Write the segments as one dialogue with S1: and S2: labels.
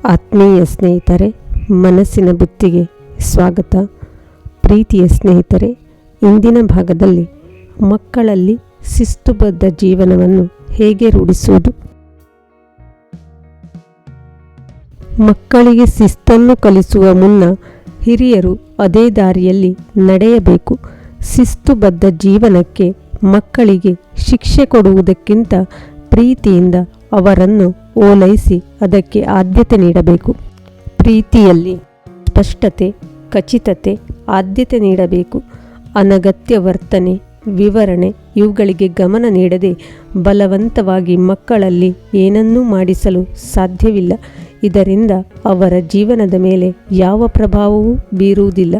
S1: ಆತ್ಮೀಯ ಸ್ನೇಹಿತರೆ, ಮನಸ್ಸಿನ ಬುತ್ತಿಗೆ ಸ್ವಾಗತ. ಪ್ರೀತಿಯ ಸ್ನೇಹಿತರೆ, ಇಂದಿನ ಭಾಗದಲ್ಲಿ ಮಕ್ಕಳಲ್ಲಿ ಶಿಸ್ತುಬದ್ಧ ಜೀವನವನ್ನು ಹೇಗೆ ರೂಢಿಸುವುದು. ಮಕ್ಕಳಿಗೆ ಶಿಸ್ತನ್ನು ಕಲಿಸುವ ಮುನ್ನ ಹಿರಿಯರು ಅದೇ ದಾರಿಯಲ್ಲಿ ನಡೆಯಬೇಕು. ಶಿಸ್ತುಬದ್ಧ ಜೀವನಕ್ಕೆ ಮಕ್ಕಳಿಗೆ ಶಿಕ್ಷೆ ಕೊಡುವುದಕ್ಕಿಂತ ಪ್ರೀತಿಯಿಂದ ಅವರನ್ನು ಓಲೈಸಿ ಅದಕ್ಕೆ ಆದ್ಯತೆ ನೀಡಬೇಕು. ಪ್ರೀತಿಯಲ್ಲಿ ಸ್ಪಷ್ಟತೆ, ಖಚಿತತೆ, ಆದ್ಯತೆ ನೀಡಬೇಕು. ಅನಗತ್ಯ ವರ್ತನೆ, ವಿವರಣೆ ಇವುಗಳಿಗೆ ಗಮನ ನೀಡದೆ ಬಲವಂತವಾಗಿ ಮಕ್ಕಳಲ್ಲಿ ಏನನ್ನೂ ಮಾಡಿಸಲು ಸಾಧ್ಯವಿಲ್ಲ. ಇದರಿಂದ ಅವರ ಜೀವನದ ಮೇಲೆ ಯಾವ ಪ್ರಭಾವವೂ ಬೀರುವುದಿಲ್ಲ.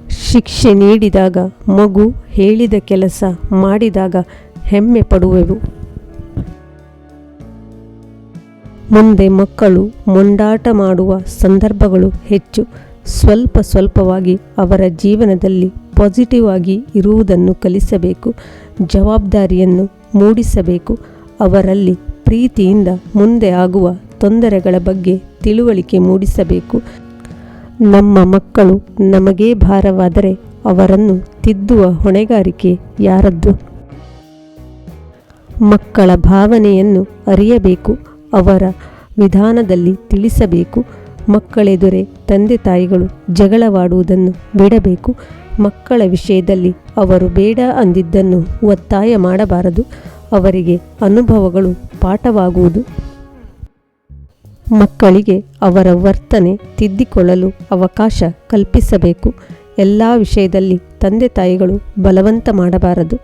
S1: ಶಿಕ್ಷೆ ನೀಡಿದಾಗ, ಮಗು ಹೇಳಿದ ಕೆಲಸ ಮಾಡಿದಾಗ ಹೆಮ್ಮೆ ಪಡುವೆವು. ಮುಂದೆ ಮಕ್ಕಳು ಮೊಂಡಾಟ ಮಾಡುವ ಸಂದರ್ಭಗಳು ಹೆಚ್ಚು. ಸ್ವಲ್ಪವಾಗಿ ಅವರ ಜೀವನದಲ್ಲಿ ಪಾಸಿಟಿವ್ ಆಗಿ ಇರುವುದನ್ನು ಕಲಿಸಬೇಕು. ಜವಾಬ್ದಾರಿಯನ್ನು ಮೂಡಿಸಬೇಕು. ಅವರಲ್ಲಿ ಪ್ರೀತಿಯಿಂದ ಮುಂದೆ ಆಗುವ ತೊಂದರೆಗಳ ಬಗ್ಗೆ ತಿಳುವಳಿಕೆ ಮೂಡಿಸಬೇಕು. ನಮ್ಮ ಮಕ್ಕಳು ನಮಗೇ ಭಾರವಾದರೆ ಅವರನ್ನು ತಿದ್ದುವ ಹೊಣೆಗಾರಿಕೆ ಯಾರದ್ದು? ಮಕ್ಕಳ ಭಾವನೆಯನ್ನು ಅರಿಯಬೇಕು. ಅವರ ವಿಧಾನದಲ್ಲಿ ತಿಳಿಸಬೇಕು. ಮಕ್ಕಳೆದುರೇ ತಂದೆ ತಾಯಿಗಳು ಜಗಳವಾಡುವುದನ್ನು ಬಿಡಬೇಕು. ಮಕ್ಕಳ ವಿಷಯದಲ್ಲಿ ಅವರು ಬೇಡ ಅಂದಿದ್ದನ್ನು ಒತ್ತಾಯ ಮಾಡಬಾರದು. ಅವರಿಗೆ ಅನುಭವಗಳು ಪಾಠವಾಗುವುದು. ಮಕ್ಕಳಿಗೆ ಅವರ ವರ್ತನೆ ತಿದ್ದಿಕೊಳ್ಳಲು ಅವಕಾಶ ಕಲ್ಪಿಸಬೇಕು. ಎಲ್ಲ ವಿಷಯದಲ್ಲಿ ತಂದೆ ತಾಯಿಗಳು ಬಲವಂತ ಮಾಡಬಾರದು.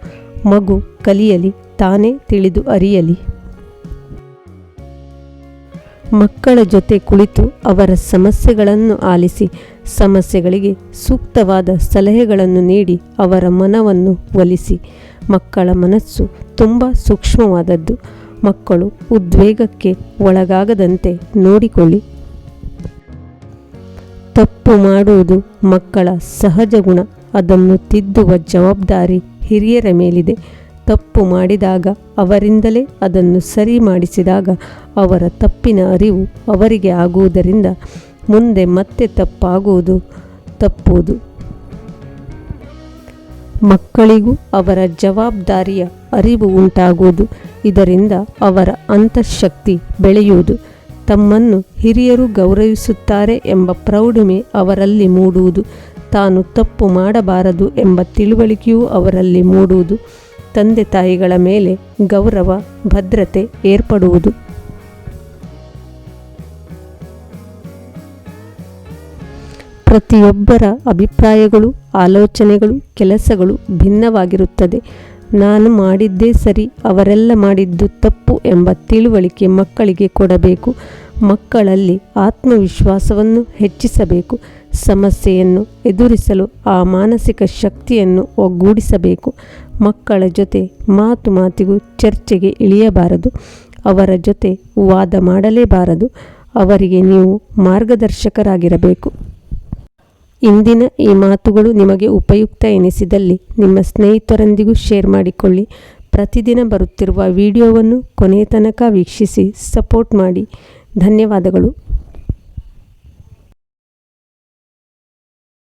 S1: ಮಗು ಕಲಿಯಲಿ, ತಾನೇ ತಿಳಿದು ಅರಿಯಲಿ. ಮಕ್ಕಳ ಜೊತೆ ಕುಳಿತು ಅವರ ಸಮಸ್ಯೆಗಳನ್ನು ಆಲಿಸಿ, ಸಮಸ್ಯೆಗಳಿಗೆ ಸೂಕ್ತವಾದ ಸಲಹೆಗಳನ್ನು ನೀಡಿ ಅವರ ಮನವನ್ನು ಒಲಿಸಿ. ಮಕ್ಕಳ ಮನಸ್ಸು ತುಂಬ ಸೂಕ್ಷ್ಮವಾದದ್ದು. ಮಕ್ಕಳು ಉದ್ವೇಗಕ್ಕೆ ಒಳಗಾಗದಂತೆ ನೋಡಿಕೊಳ್ಳಿ. ತಪ್ಪು ಮಾಡುವುದು ಮಕ್ಕಳ ಸಹಜ ಗುಣ. ಅದನ್ನು ತಿದ್ದುವ ಜವಾಬ್ದಾರಿ ಹಿರಿಯರ ಮೇಲಿದೆ. ತಪ್ಪು ಮಾಡಿದಾಗ ಅವರಿಂದಲೇ ಅದನ್ನು ಸರಿ ಮಾಡಿಸಿದಾಗ ಅವರ ತಪ್ಪಿನ ಅರಿವು ಅವರಿಗೆ ಆಗುವುದರಿಂದ ಮುಂದೆ ಮತ್ತೆ ತಪ್ಪುವುದು. ಮಕ್ಕಳಿಗೂ ಅವರ ಜವಾಬ್ದಾರಿಯ ಅರಿವು ಉಂಟಾಗುವುದು. ಇದರಿಂದ ಅವರ ಅಂತಃಶಕ್ತಿ ಬೆಳೆಯುವುದು. ತಮ್ಮನ್ನು ಹಿರಿಯರು ಗೌರವಿಸುತ್ತಾರೆ ಎಂಬ ಪ್ರೌಢಿಮೆ ಅವರಲ್ಲಿ ಮೂಡುವುದು. ತಾನು ತಪ್ಪು ಮಾಡಬಾರದು ಎಂಬ ತಿಳುವಳಿಕೆಯೂ ಅವರಲ್ಲಿ ಮೂಡುವುದು. ತಂದೆ ತಾಯಿಗಳ ಮೇಲೆ ಗೌರವ, ಭದ್ರತೆ ಏರ್ಪಡುವುದು. ಪ್ರತಿಯೊಬ್ಬರ ಅಭಿಪ್ರಾಯಗಳು, ಆಲೋಚನೆಗಳು, ಕೆಲಸಗಳು ಭಿನ್ನವಾಗಿರುತ್ತದೆ. ನಾನು ಮಾಡಿದ್ದೇ ಸರಿ, ಅವರೆಲ್ಲ ಮಾಡಿದ್ದು ತಪ್ಪು ಎಂಬ ತಿಳುವಳಿಕೆ ಮಕ್ಕಳಿಗೆ ಕೊಡಬೇಕು. ಮಕ್ಕಳಲ್ಲಿ ಆತ್ಮವಿಶ್ವಾಸವನ್ನು ಹೆಚ್ಚಿಸಬೇಕು. ಸಮಸ್ಯೆಯನ್ನು ಎದುರಿಸಲು ಆ ಮಾನಸಿಕ ಶಕ್ತಿಯನ್ನು ಒಗ್ಗೂಡಿಸಬೇಕು. ಮಕ್ಕಳ ಜೊತೆ ಮಾತಿಗೂ ಚರ್ಚೆಗೆ ಇಳಿಯಬಾರದು. ಅವರ ಜೊತೆ ವಾದ ಮಾಡಲೇಬಾರದು. ಅವರಿಗೆ ನೀವು ಮಾರ್ಗದರ್ಶಕರಾಗಿರಬೇಕು. ಇಂದಿನ ಈ ಮಾತುಗಳು ನಿಮಗೆ ಉಪಯುಕ್ತ ಎನಿಸಿದಲ್ಲಿ ನಿಮ್ಮ ಸ್ನೇಹಿತರೊಂದಿಗೂ ಶೇರ್ ಮಾಡಿಕೊಳ್ಳಿ. ಪ್ರತಿದಿನ ಬರುತ್ತಿರುವ ವಿಡಿಯೋವನ್ನು ಕೊನೆಯ ತನಕ ವೀಕ್ಷಿಸಿ ಸಪೋರ್ಟ್ ಮಾಡಿ. ಧನ್ಯವಾದಗಳು.